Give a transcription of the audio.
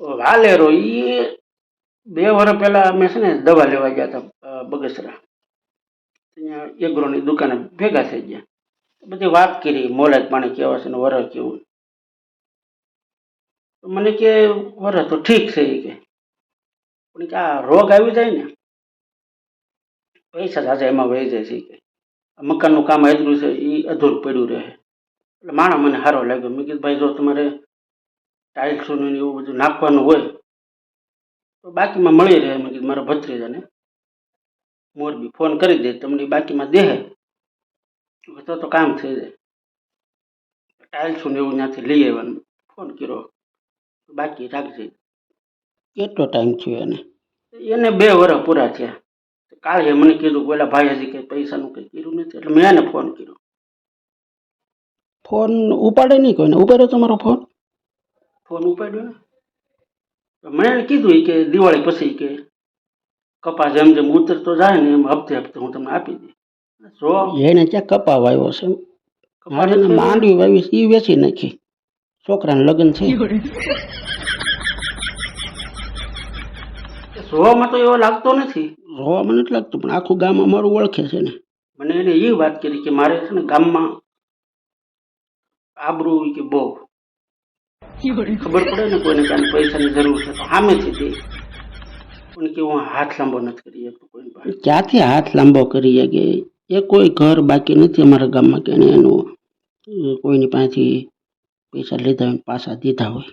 વાલેરો ઈ 2 વર્ષ પહેલા અમે છે ને દવા લેવા ગયા હતા બગસરા. ત્યાં એગ્રોની દુકાને ભેગા થઈ ગયા. બધી વાત કરી મોલાજ પાણી કેવા છે ને વરસ કેવું. તો મને કે વરસ તો ઠીક છે ઈ કે, પણ કે આ રોગ આવી જાય ને પૈસા જાજા એમાં વહી જાય છે ઈ કે. આ મકાનનું કામ અધૂરું છે એ અધૂરું પડ્યું રહે. એટલે માણસ મને સારો લાગ્યો. મેં કીધું ભાઈ જો તમારે ટાઇલ્સોનું ને એવું બધું નાખવાનું હોય તો બાકીમાં મળી રહે. મેં કીધું મારા ભત્રીજાને મોરબી ફોન કરી દે તમને બાકીમાં દેહે તો કામ થઈ જાય. ટાઇલ્સો ને એવું ત્યાંથી લઈ આવવાનું ફોન કર્યો, બાકી રાખજે. કેટલો ટાઈમ થયો એને? એને 2 વર્ષ પૂરા થયા. કાલે મને કીધું પેલા ભાઈ હજી કઈ પૈસાનું કઈ કર્યું નથી, એટલે મેં એને ફોન કર્યો. ફોન ઉપાડે નહીં કોઈને. ઉપાડ્યો તમારો ફોન? ફોન ઉપાડ્યો ને. મેં એને કીધું ઈ કે દિવાળી પછી કે કપા જેમ જેમ ઉતરતો જાય ને એમ હપ્તે હપ્તે હું તમને આપી દઈશ. જો એને ક્યાં કપા વાવ્યો છે? મારે માંડવી વાવી એ વેચી નાખી. છોકરાને લગ્ન છે. જોવામાં તો એવો લાગતો નથી. જોવામાં નથી લાગતું, પણ આખું ગામ અમારું ઓળખે છે ને. મને એને એ વાત કરી કે મારે છે ને ગામમાં આબરૂ કે બહુ ખબર પડે ને કોઈને કાંઈ પૈસાની જરૂર છે તો સામેથી દે. પણ કે હું હાથ લાંબો નથી કરી શકતો કોઈ પાસે. ક્યાંથી હાથ લાંબો કરી શકે? એ કોઈ ઘર બાકી નથી અમારા ગામમાં કે એને એનું કોઈની પાસેથી પૈસા લીધા હોય પાછા દીધા હોય.